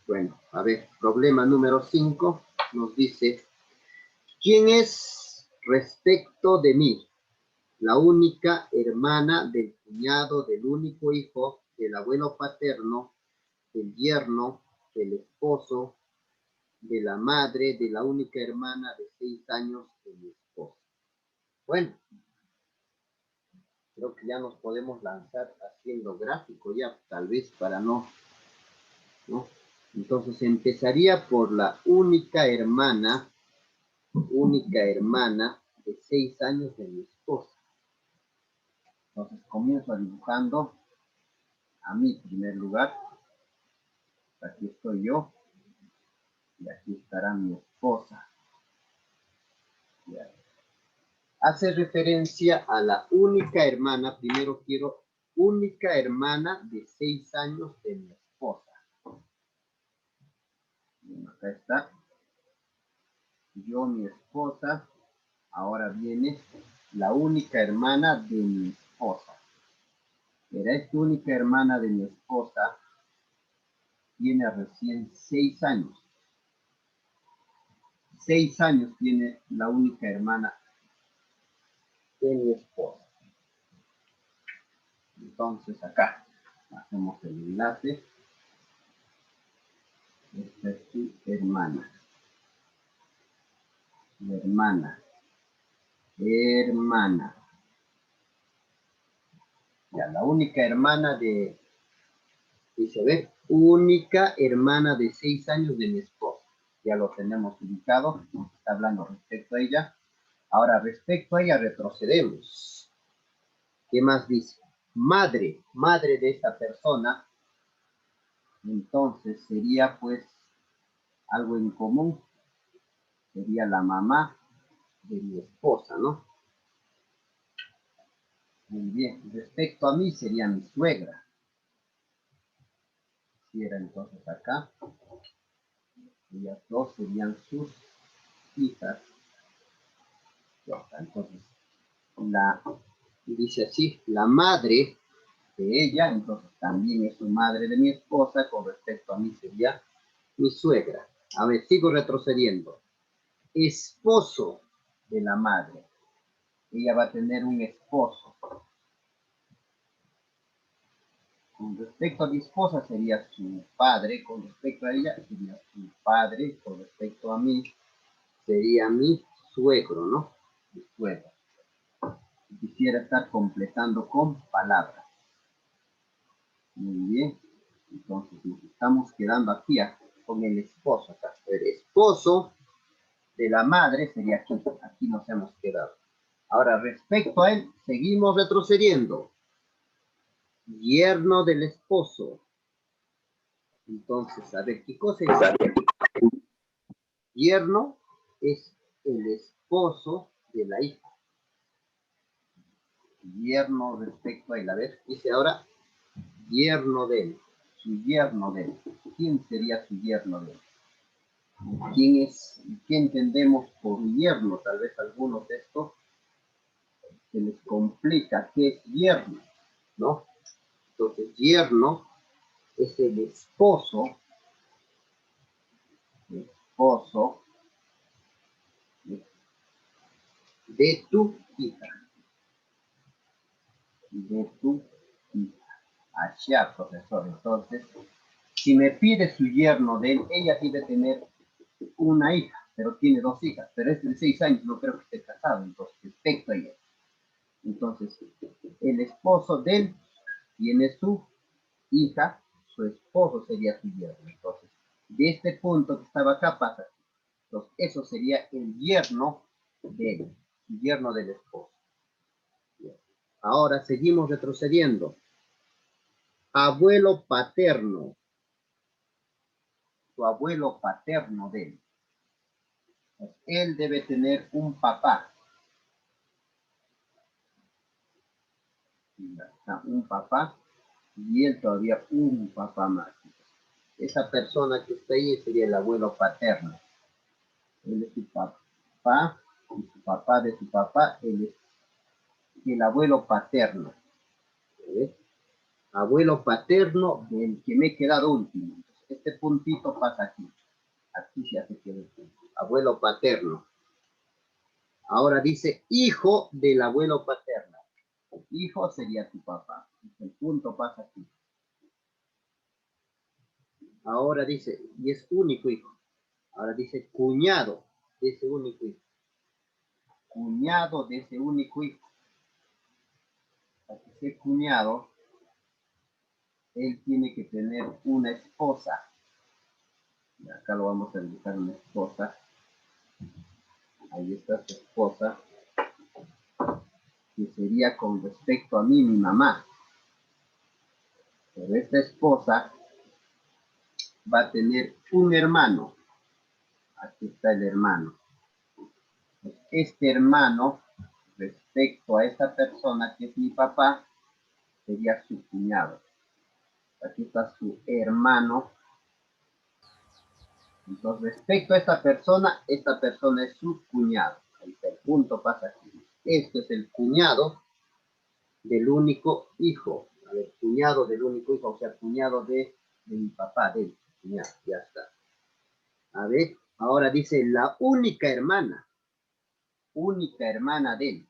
Bueno, a ver, problema número 5 nos dice, ¿quién es respecto de mí? La única hermana del cuñado, del único hijo, del abuelo paterno, del yerno, del esposo, de la madre, de la única hermana de 6 años de mi esposa. Bueno, creo que ya nos podemos lanzar haciendo gráfico ya, tal vez para ¿no? Entonces empezaría por la única hermana de 6 años de mi esposa. Entonces comienzo dibujando a mi primer lugar. Aquí estoy yo y aquí estará mi esposa. Hace referencia a la única hermana. Primero quiero única hermana de 6 años de mi esposa. Bien, acá está. Yo, mi esposa. Ahora viene la única hermana de mi esposa. Era esta única hermana de mi esposa. Tiene recién 6 años. 6 años tiene la única hermana de mi esposa. Entonces acá hacemos el enlace. Esta es su hermana. Hermana. Ya, la única hermana de, dice, ver, única hermana de 6 años de mi esposa. Ya lo tenemos ubicado, nos está hablando respecto a ella. Ahora, respecto a ella, retrocedemos. ¿Qué más dice? Madre de esta persona. Entonces, sería pues algo en común. Sería la mamá de mi esposa, ¿no? Muy bien. Respecto a mí, sería mi suegra. Si era entonces acá. Ellas dos serían sus hijas. Ya está, entonces, dice así, la madre de ella, entonces también es su madre de mi esposa, con respecto a mí sería mi suegra. A ver, sigo retrocediendo. Esposo de la madre. Ella va a tener un esposo. Con respecto a mi esposa sería su padre, con respecto a ella sería su padre, con respecto a mí sería mi suegro, ¿no? Mi suegro. Quisiera estar completando con palabras. Muy bien. Entonces nos estamos quedando aquí con el esposo. Acá. El esposo de la madre sería aquí. Aquí nos hemos quedado. Ahora, respecto a él, seguimos retrocediendo. Yerno del esposo. Entonces, a ver, ¿qué cosa es? Yerno es el esposo de la hija. Yerno respecto a él. A ver, dice ahora, yerno de él. Su yerno de él. ¿Quién sería su yerno de él? ¿Quién es? ¿Qué entendemos por yerno? Tal vez algunos de estos se les complica. ¿Qué es yerno? ¿No? Entonces, yerno es el esposo de tu hija. De tu hija. Allá, profesor. Entonces, si me pide su yerno de él, ella debe tener una hija, pero tiene 2 hijas, pero es de 6 años, no creo que esté casado, entonces, respecto a ella. Entonces, el esposo de él tiene su hija, su esposo sería su yerno. Entonces, de este punto que estaba acá pasa. Entonces, eso sería el yerno de él, el yerno del esposo. Ahora seguimos retrocediendo. Abuelo paterno. Su abuelo paterno de él. Entonces, él debe tener un papá. Un papá y él todavía un papá más. Esa persona que está ahí sería el abuelo paterno. Él es su papá y su papá de su papá, él es el abuelo paterno. Abuelo paterno del que me he quedado último. Este este puntito pasa aquí. Aquí se hace que el abuelo paterno. Ahora dice hijo del abuelo paterno. Hijo sería tu papá. El punto pasa aquí. Ahora dice, y es único hijo. Ahora dice cuñado de ese único hijo. Cuñado de ese único hijo. Para que sea cuñado, él tiene que tener una esposa. Y acá lo vamos a indicar una esposa. Ahí está su esposa. Que sería con respecto a mí, mi mamá. Pero esta esposa va a tener un hermano. Aquí está el hermano. Este hermano, respecto a esta persona que es mi papá, sería su cuñado. Aquí está su hermano. Entonces, respecto a esta persona es su cuñado. Ahí está el punto, pasa aquí. Este es el cuñado del único hijo. A ver, cuñado del único hijo, o sea, cuñado de mi papá, de él. Cuñado, ya está. A ver, ahora dice la única hermana de él.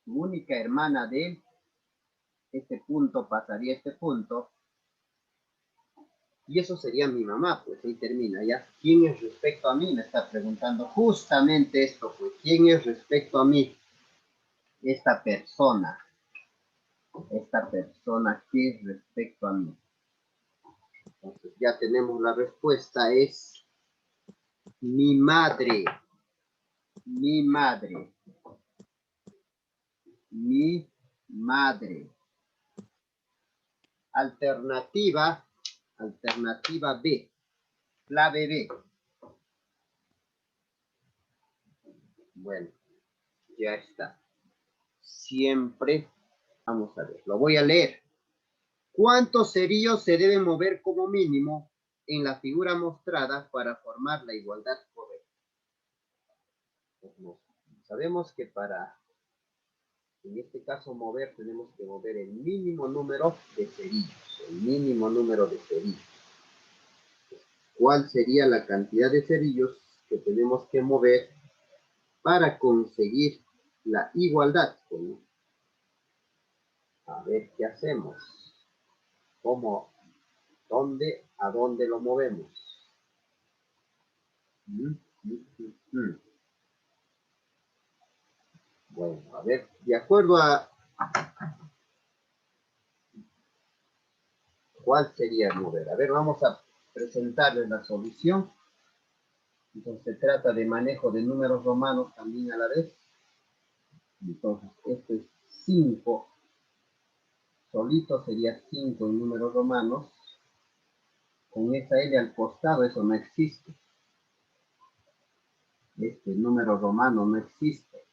Su única hermana de él, este punto pasaría a este punto. Y eso sería mi mamá, pues ahí termina ya. ¿Quién es respecto a mí? Me está preguntando justamente esto, pues. ¿Quién es respecto a mí? Esta persona. Esta persona, ¿qué es respecto a mí? Entonces ya tenemos la respuesta, es mi madre. Mi madre. Mi madre. Alternativa B. Clave B. Bueno, ya está. Siempre, vamos a ver, lo voy a leer. ¿Cuántos cerillos se deben mover como mínimo en la figura mostrada para formar la igualdad correcta? Pues sabemos que para, en este caso, mover, tenemos que mover el mínimo número de cerillos. El mínimo número de cerillos. ¿Cuál sería la cantidad de cerillos que tenemos que mover para conseguir la igualdad? A ver qué hacemos. ¿Cómo? ¿Dónde? ¿A dónde lo movemos? Bueno, a ver, de acuerdo a cuál sería el mover. A ver, vamos a presentarles la solución. Entonces se trata de manejo de números romanos también a la vez. Entonces, esto es 5. Solito sería 5 en números romanos. Con esa L al costado, eso no existe. Este número romano no existe.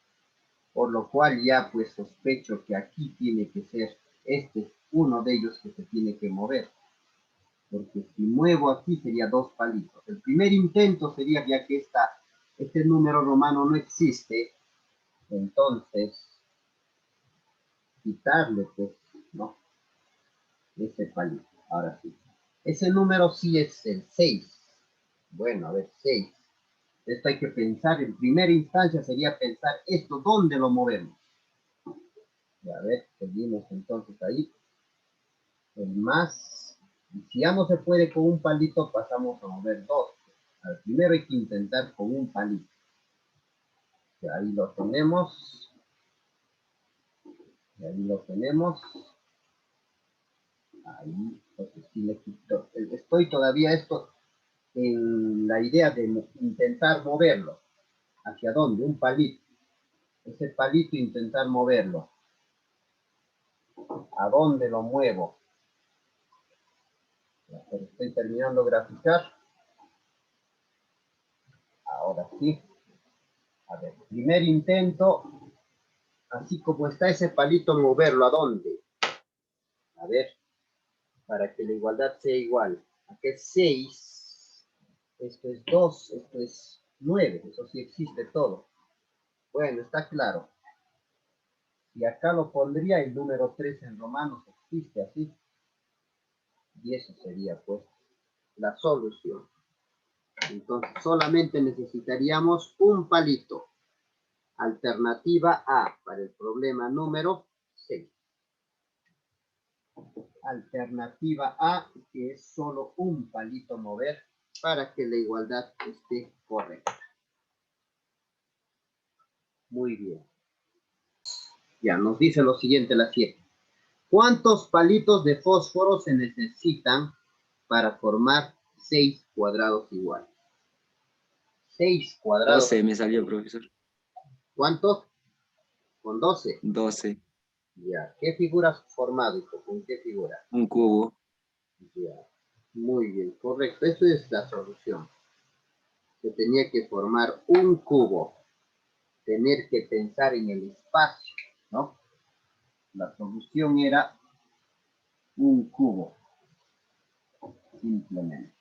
Por lo cual ya pues sospecho que aquí tiene que ser este uno de ellos que se tiene que mover. Porque si muevo aquí sería 2 palitos. El primer intento sería, ya que este número romano no existe, entonces quitarle pues, ¿no? Ese palito. Ahora sí. Ese número sí es el 6. Bueno, a ver, 6. Esto hay que pensar, en primera instancia sería pensar esto, ¿dónde lo movemos? Y a ver, seguimos entonces ahí. El más, y si ya no se puede con un palito, pasamos a mover 2. Al primero hay que intentar con un palito. Y ahí lo tenemos. Y ahí lo tenemos. Ahí, entonces sí le quito. Estoy todavía esto en la idea de intentar moverlo. ¿Hacia dónde? Un palito. Ese palito intentar moverlo. ¿A dónde lo muevo? Estoy terminando de graficar. Ahora sí. A ver, primer intento. Así como está ese palito, moverlo. ¿A dónde? A ver, para que la igualdad sea igual. Aquí es 6. Esto es 2. Esto es 9. Eso sí existe todo. Bueno, está claro. Y acá lo pondría el número 3 en romanos. Existe así. Y eso sería, pues, la solución. Entonces, solamente necesitaríamos un palito. Alternativa A para el problema número 6. Alternativa A, que es solo un palito mover para que la igualdad esté correcta. Muy bien. Ya, nos dice lo siguiente la 7. ¿Cuántos palitos de fósforo se necesitan para formar 6 cuadrados iguales? 6 cuadrados. 12 me salió, profesor. ¿Cuántos? Con 12. 12. Ya. ¿Qué figura has formado, hijo? ¿Con qué figura? Un cubo. Ya. Muy bien, correcto. Eso es la solución. Se tenía que formar un cubo. Tener que pensar en el espacio, ¿no? La solución era un cubo. Simplemente.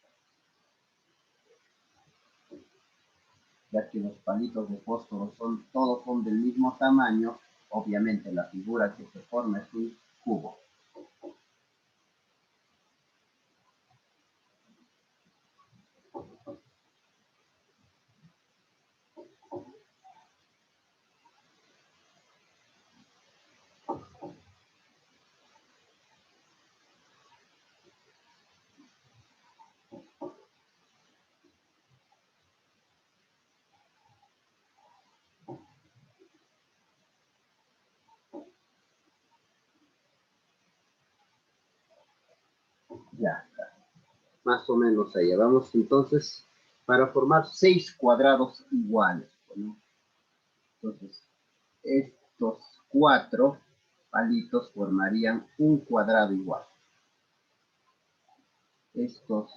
Ya que los palitos de fósforo todos son del mismo tamaño, obviamente la figura que se forma es un cubo. Ya está. Más o menos allá. Vamos entonces para formar 6 cuadrados iguales, ¿no? Entonces, estos 4 palitos formarían un cuadrado igual. Estos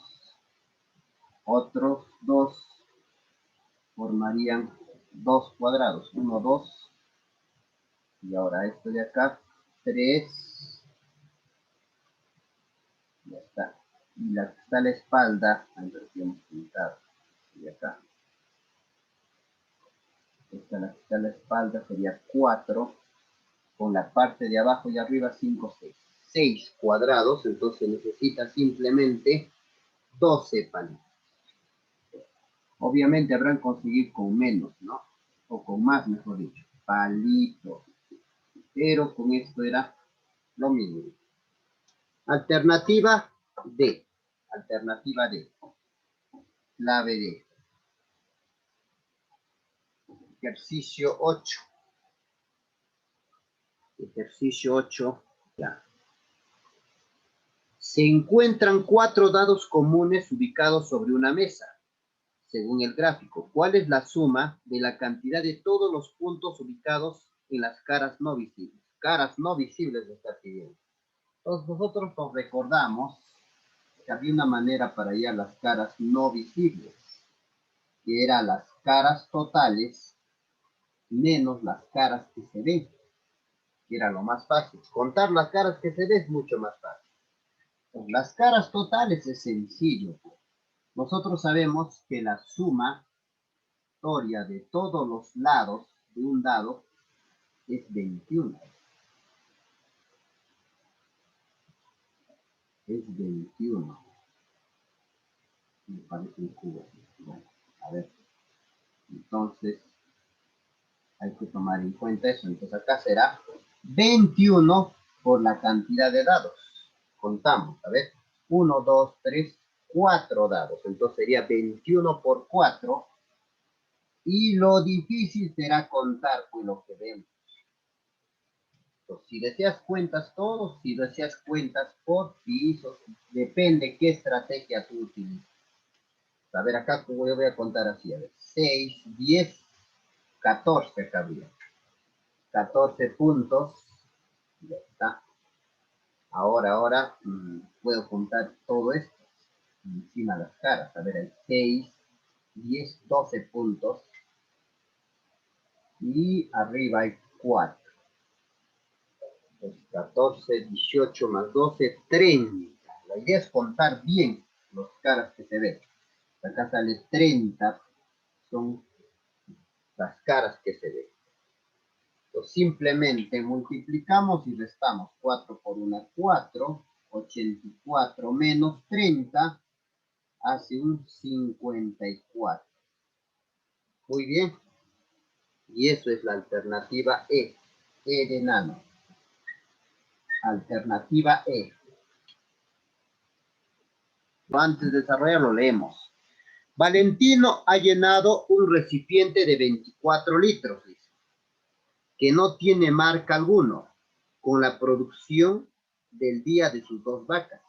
otros 2 formarían 2 cuadrados. 1, 2. Y ahora esto de acá, 3. Ya está. Y la que está a la espalda, antes que hemos pintado. Y acá. Esta la que está a la espalda sería 4. Con la parte de abajo y arriba 5, 6. 6 cuadrados, entonces necesita simplemente 12 palitos. Obviamente habrán conseguido con menos, ¿no? O con más, mejor dicho. Palitos. Pero con esto era lo mismo. Alternativa D. Alternativa D. Clave D. Ejercicio 8. Ejercicio 8. Ya. Se encuentran 4 dados comunes ubicados sobre una mesa. Según el gráfico, ¿cuál es la suma de la cantidad de todos los puntos ubicados en las caras no visibles? Caras no visibles de esta pidiendo. Entonces nosotros nos recordamos que había una manera para hallar las caras no visibles, que eran las caras totales menos las caras que se ven, que era lo más fácil. Contar las caras que se ven es mucho más fácil. Pues las caras totales es sencillo. Nosotros sabemos que la suma de todos los lados de un dado es 21. Es 21. Me parece un cubo. Bueno, a ver. Entonces, hay que tomar en cuenta eso. Entonces, acá será 21 por la cantidad de dados. Contamos, a ver. 1, 2, 3, 4 dados. Entonces, sería 21 por 4. Y lo difícil será contar pues lo que vemos. Si deseas cuentas todos, si deseas cuentas por pisos, depende qué estrategia tú utilices. A ver, acá yo voy a contar así, a ver, 6, 10, 14 cabría. 14 puntos, ya está. Ahora puedo contar todo esto encima de las caras. A ver, hay 6, 10, 12 puntos y arriba hay 4. 14, 18 más 12, 30. La idea es contar bien los caras que se ven. Acá sale 30, son las caras que se ven. Entonces, simplemente multiplicamos y restamos. 4 por 1, 4. 84 menos 30. hace un 54. Muy bien. Y eso es la alternativa E. E de nano. Alternativa E. Antes de desarrollarlo, leemos. Valentino ha llenado un recipiente de 24 litros, dice, que no tiene marca alguno, con la producción del día de sus 2 vacas.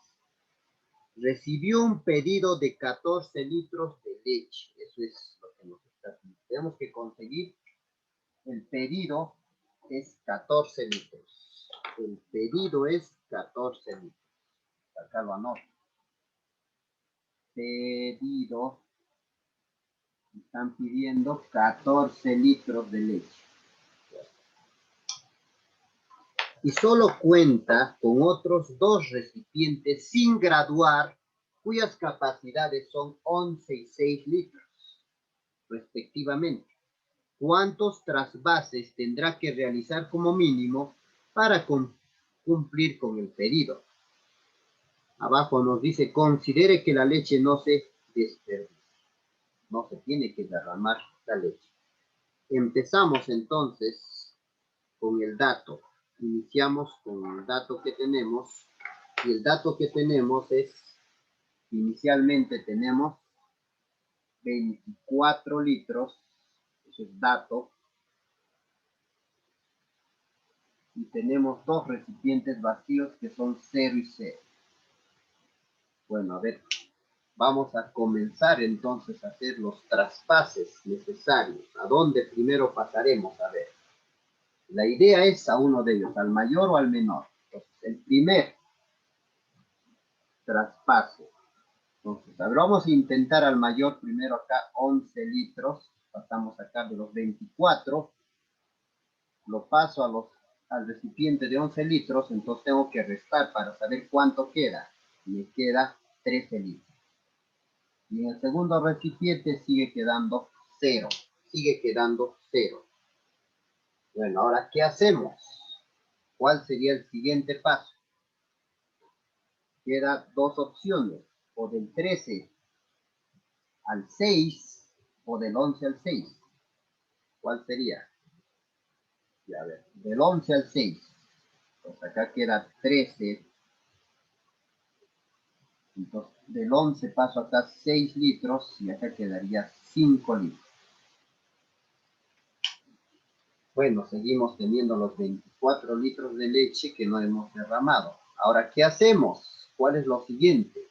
Recibió un pedido de 14 litros de leche. Eso es lo que nos está haciendo. Tenemos que conseguir el pedido es 14 litros. El pedido es 14 litros. Acá lo anoto. Pedido. Están pidiendo 14 litros de leche. Y solo cuenta con otros 2 recipientes sin graduar, cuyas capacidades son 11 y 6 litros, respectivamente. ¿Cuántos trasvases tendrá que realizar como mínimo para cumplir con el pedido? Abajo nos dice, considere que la leche no se desperdicie. No se tiene que derramar la leche. Empezamos entonces con el dato. Iniciamos con el dato que tenemos. Y el dato que tenemos es, inicialmente tenemos 24 litros. Eso es dato. Y tenemos 2 recipientes vacíos que son 0 y 0. Bueno, a ver, vamos a comenzar entonces a hacer los traspases necesarios. ¿A dónde primero pasaremos? A ver, la idea es a uno de ellos, al mayor o al menor. Entonces, el primer traspaso. Entonces, a ver, vamos a intentar al mayor primero acá, 11 litros. Pasamos acá de los 24. Lo paso al recipiente de 11 litros, entonces tengo que restar para saber cuánto queda. Me queda 13 litros. Y en el segundo recipiente sigue quedando 0. Sigue quedando 0. Bueno, ahora, ¿qué hacemos? ¿Cuál sería el siguiente paso? Quedan 2 opciones, o del 13 al 6, o del 11 al 6. ¿Cuál sería? Ya, a ver, del 11 al 6. Pues acá queda 13. Entonces, del 11 paso acá 6 litros y acá quedaría 5 litros. Bueno, seguimos teniendo los 24 litros de leche que no hemos derramado. Ahora, ¿qué hacemos? ¿Cuál es lo siguiente?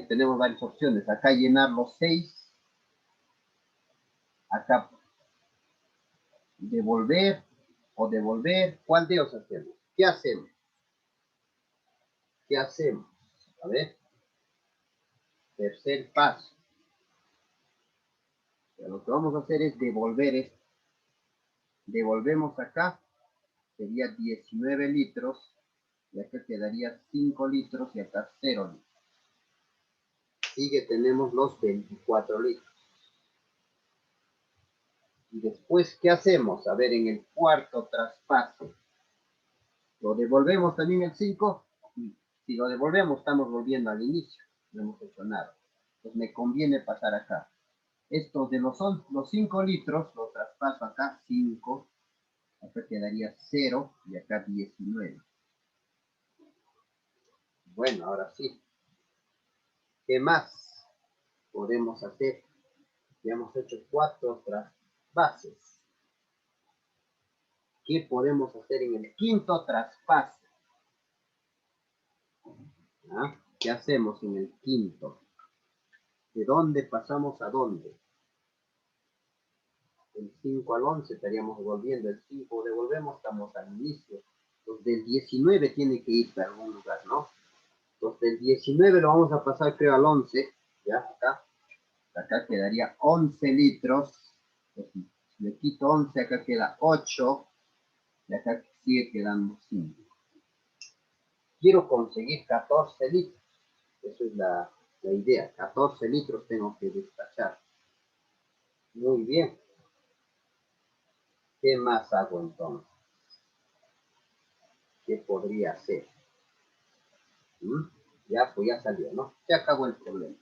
Tenemos varias opciones. Acá llenar los 6. Acá devolver o devolver. ¿Cuál de ellos hacemos? ¿Qué hacemos? ¿Qué hacemos? A ver. Tercer paso. Lo que vamos a hacer es devolver esto. Devolvemos acá. Sería 19 litros. Y acá quedaría 5 litros y acá 0 litros. Sigue, tenemos los 24 litros. Y después, ¿qué hacemos? A ver, en el cuarto traspaso. ¿Lo devolvemos también el 5? Si lo devolvemos, estamos volviendo al inicio. No hemos hecho nada. Pues me conviene pasar acá. Esto de los 5 litros, lo traspaso acá, 5. Acá quedaría 0 y acá 19. Bueno, ahora sí. ¿Qué más podemos hacer? Ya hemos hecho 4 traspases. ¿Qué podemos hacer en el quinto traspaso? ¿Ah? ¿Qué hacemos en el quinto? ¿De dónde pasamos a dónde? Del 5 al 11 estaríamos volviendo. El 5 devolvemos, estamos al inicio. Entonces, del 19 tiene que ir para algún lugar, ¿no? Entonces, del 19 lo vamos a pasar, creo, al 11. ¿Ya? Acá quedaría 11 litros. Entonces, si le quito 11, acá queda 8. Y acá sigue quedando 5. Quiero conseguir 14 litros. Esa es la idea. 14 litros tengo que despachar. Muy bien. ¿Qué más hago entonces? ¿Qué podría hacer? ¿Mm? Ya, pues ya salió, ¿no? Se acabó el problema.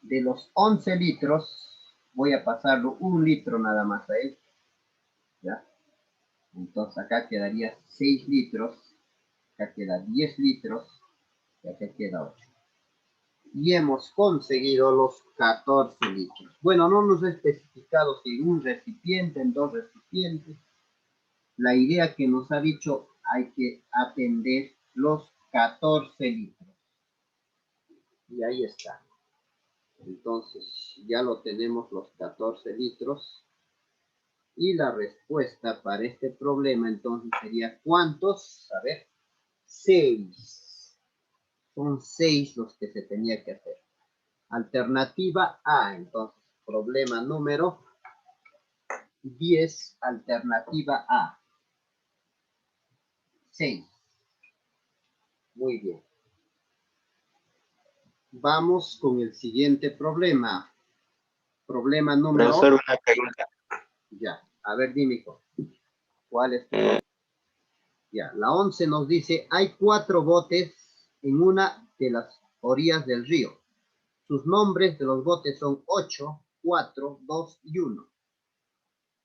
De los 11 litros, voy a pasarlo 1 litro nada más a él. ¿Ya? Entonces acá quedaría 6 litros, acá queda 10 litros, y acá queda 8. Y hemos conseguido los 14 litros. Bueno, no nos ha especificado si en un recipiente, en 2 recipientes. La idea que nos ha dicho, hay que atender los 14 litros. Y ahí está. Entonces, ya lo tenemos los 14 litros. Y la respuesta para este problema, entonces, sería ¿cuántos? A ver, 6. Son 6 los que se tenía que hacer. Alternativa A, entonces, problema número 10, alternativa A. 6. Muy bien. Vamos con el siguiente problema. Problema número... Profesor, una pregunta. Ya, a ver, dime, ¿cuál es tu... Ya, la 11 nos dice, hay 4 botes en una de las orillas del río. Sus nombres de los botes son 8, 4, 2 y 1.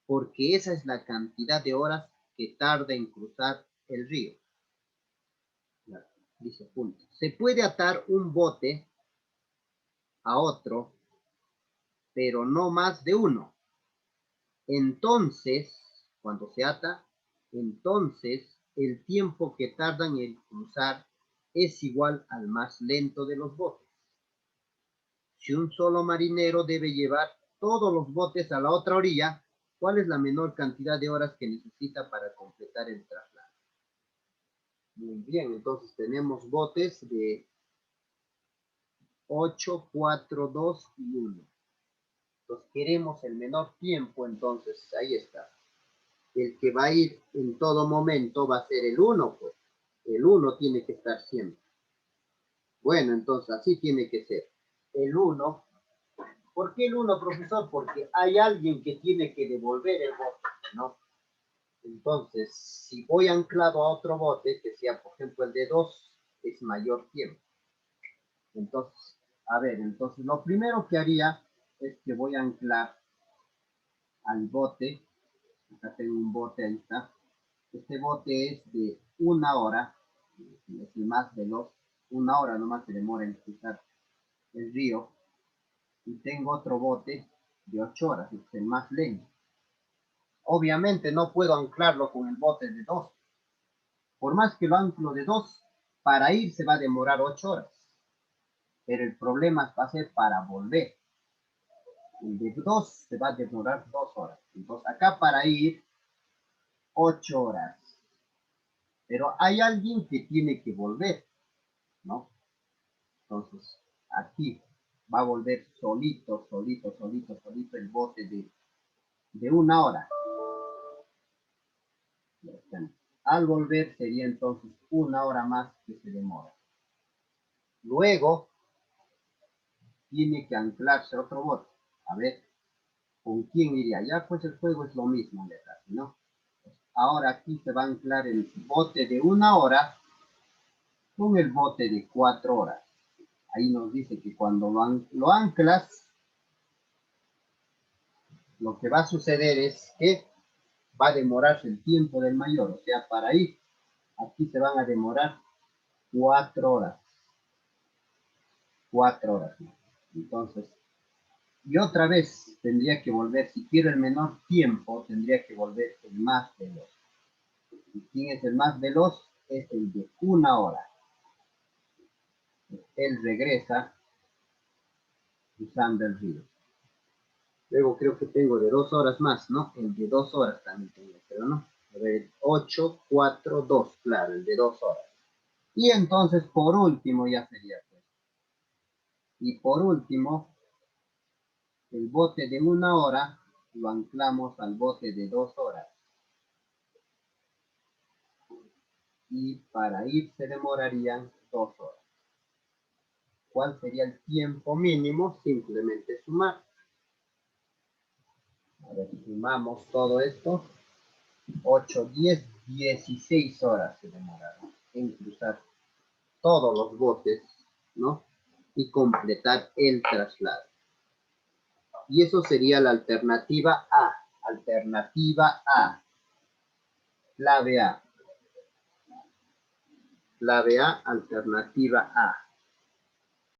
Porque esa es la cantidad de horas que tarda en cruzar el río. Ya, dice punto. Se puede atar un bote a otro, pero no más de uno. Entonces, cuando se ata, entonces el tiempo que tardan en cruzar es igual al más lento de los botes. Si un solo marinero debe llevar todos los botes a la otra orilla, ¿cuál es la menor cantidad de horas que necesita para completar el traslado? Muy bien, entonces tenemos botes de 8, 4, 2 y 1. Entonces queremos el menor tiempo, entonces ahí está. El que va a ir en todo momento va a ser el 1, pues. El 1 tiene que estar siempre. Bueno, entonces así tiene que ser. El 1. ¿Por qué el 1, profesor? Porque hay alguien que tiene que devolver el bote, ¿no? Entonces, si voy anclado a otro bote, que sea, por ejemplo, el de 2, es mayor tiempo. Entonces, a ver, entonces lo primero que haría es que voy a anclar al bote. Acá tengo un bote, ahí está. Este bote es de 1 hora, es el más veloz. 1 hora nomás se demora en cruzar el río. Y tengo otro bote de 8 horas, es el más lento. Obviamente no puedo anclarlo con el bote de 2. Por más que lo anclo de 2, para ir se va a demorar 8 horas. Pero el problema va a ser para volver. El de 2 se va a demorar 2 horas. Entonces acá para ir 8 horas. Pero hay alguien que tiene que volver, ¿no? Entonces aquí va a volver solito, solito, solito, solito el bote de 1 hora. Al volver sería entonces 1 hora más que se demora. Luego tiene que anclarse otro bote. A ver, ¿con quién iría? Ya pues el juego es lo mismo, ¿no? Ahora aquí se va a anclar el bote de 1 hora con el bote de 4 horas. Ahí nos dice que cuando lo anclas, lo que va a suceder es que va a demorarse el tiempo del mayor. O sea, para ir, aquí se van a demorar 4 horas. 4 horas. Entonces, y otra vez tendría que volver, si quiero el menor tiempo, tendría que volver el más veloz. ¿Y quién es el más veloz? Es el de 1 hora. Él regresa usando el río. Luego creo que tengo de 2 horas más, ¿no? El de 2 horas también tengo, pero no. A ver, 8, 4, 2, claro, el de 2 horas. Y entonces, por último, ya sería. Pues. Y por último, el bote de 1 hora lo anclamos al bote de 2 horas. Y para ir se demorarían 2 horas. ¿Cuál sería el tiempo mínimo? Simplemente sumar. A ver, sumamos todo esto. 8, 10, 16 horas se demoraron en cruzar todos los botes, ¿no? Y completar el traslado. Y eso sería la alternativa A. Alternativa A. Clave A. Clave A, alternativa A.